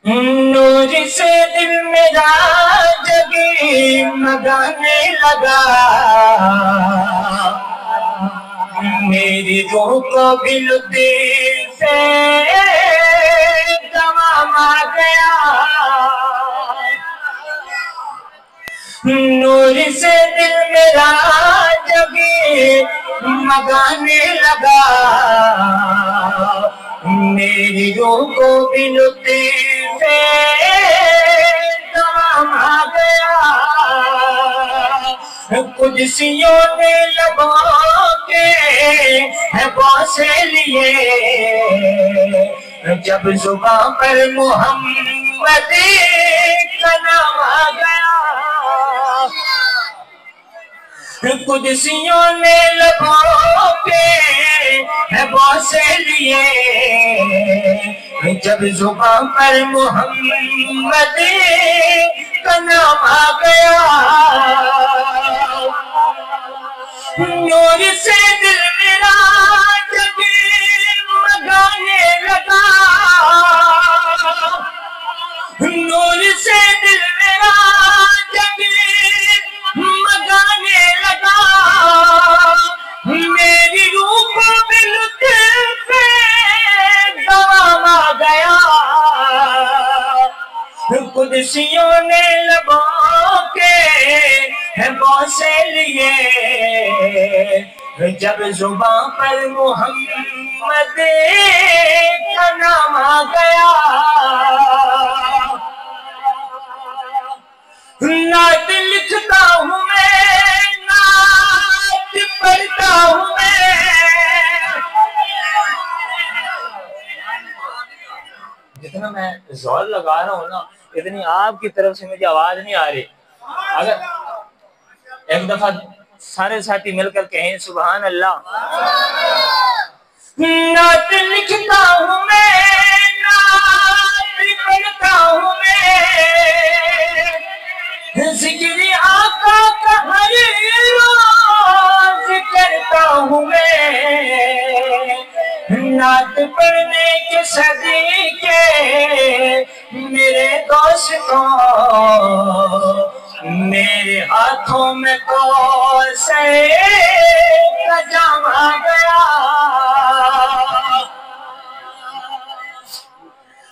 نور سے دل میرا جگمگانے لگا، میری روح کو بھی لطف سے تمام آ گیا، نور سے دل میرا جگمگانے لگا، میری روح کو بھی لطف سے تمام آ گیا، قدسیوں نے لبوں کے بوسے لیے، جب زبان پر محمد کا نام آ گیا، قدسیوں نے لبوں پہ بوسے لیے، جب زبان پر محمد کا نام آ گیا، نور سے دل میرا جگمگانے لگا، نور سے دل میرا جگمگانے لگا، میری روح کو بھی لطف سے دوام آ گیا، قدسیوں نے لبوں کے بوسے لیے، جب زبان پر محمد کا نام آ گیا، نعت لکھتا ہوں میں، نعت پڑھتا ہوں میں، جتنا میں زور لگا رہا ہوں نا اتنی آپ کی طرف سے مجھے آواز نہیں آ رہی، اگر ایک دفعہ سارے ساتھی مل کر کہیں سبحان اللہ۔ نعت لکھتا ہوں میں، نعت پڑھتا ہوں میں، ذکر آقا کا ہر روز کرتا ہوں میں، نعت پڑھنے کے صدیقے میرے دوستوں، میرے ہاتھوں میں کوثر کا جام آ گیا،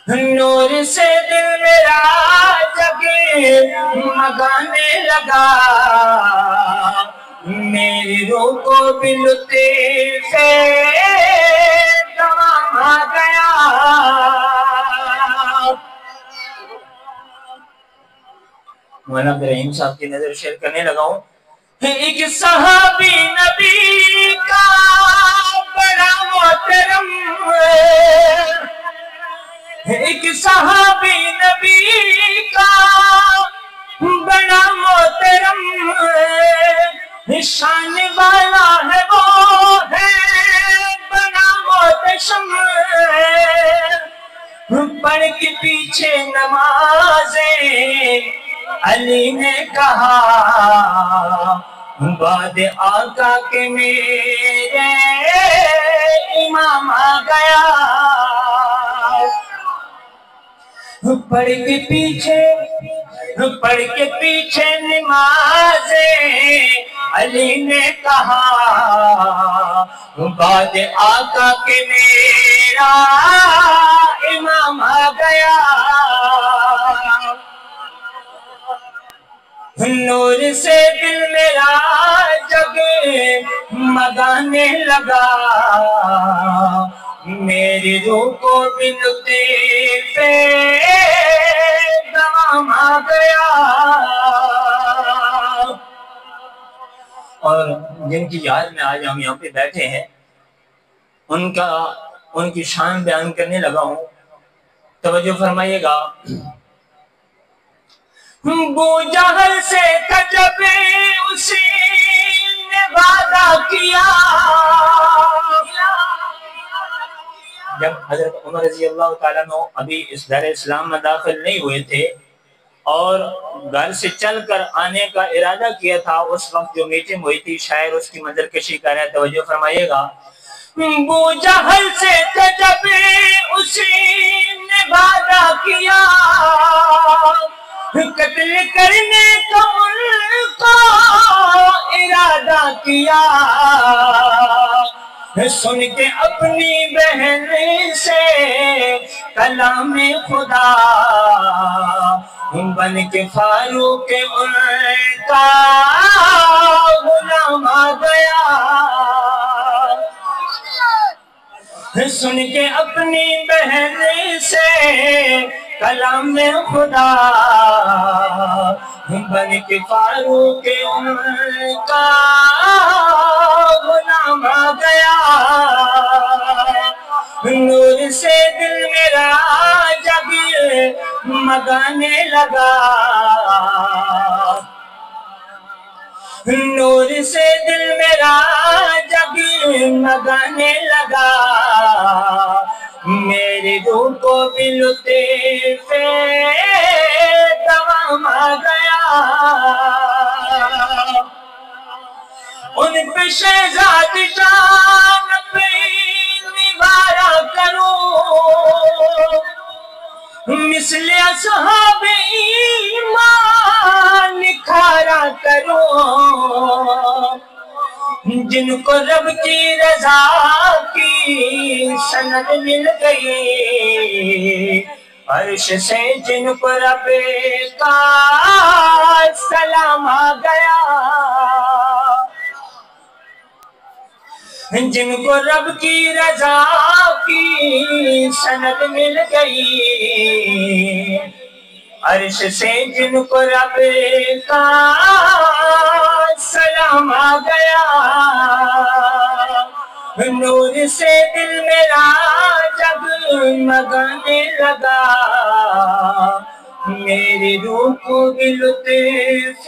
نور سے دل میرا جگمگانے لگا، میری روح کو بھی لطف سے تمام آ گیا، مولانا عبدالرحیم صاحب کی نظر شیئر کرنے لگا ہوں۔ ایک صحابی نبی کا بڑا محترم، ایک صحابی نبی کا بڑا محترم، شان والا ہے وہ ہے بڑا محتشم، پڑھ کے پیچھے نمازیں علی نے کہا، بعد آقا کے میرے امام آ گیا، پڑھ کے پیچھے نمازیں علی نے کہا، بعد آقا کے میرا امام آ گیا، نور سے دل میرا جگمگانے لگا، میری روح کو بھی لطف سے دوام آ گیا، اور جن کی یاد میں آج ہم یہاں پہ بیٹھے ہیں ان کی شان بیان کرنے لگا ہوں، توجہ فرمائیے گا۔ ابو جہل سے جب اسی نے وعدہ کیا، جب حضرت عمر رضی اللہ تعالیٰ عنہ ابھی اس دار اسلام میں داخل نہیں ہوئے تھے اور گھر سے چل کر آنے کا ارادہ کیا تھا، اس وقت جو میٹنگ ہوئی تھی شاعر اس کی منظر کشی کر رہا ہے، توجہ فرمائیے گا۔ ابو جہل سے جب اسی نے وعدہ کیا، قتل کرنے کا ان کو ارادہ کیا، سن کے اپنی بہن سے کلام خدا، بن کے فاروق ان کا غلام آ گیا، سن کے اپنی بہن سے کلام خدا، بن کے فاروق ان کا غلام آ گیا، نور سے دل میرا جب مگانے لگا، نور سے دل میرا جب مگانے لگا، میری روح کو بھی لطف دوام آ گیا، ان پہ شہزاد شان اپنی نوارا کروں، مثل اصحاب ایمان نکھارا کروں، جن کو رب کی رضا کی سند مل گئی، عرش سے جن کو رب کا سلام آ گیا، جن کو رب کی رضا کی سند مل گئی، عرش سے جن کو رب کا سلام آ گیا، نور سے دل میرا جب مگانے لگا، میری روح کو بھی لطف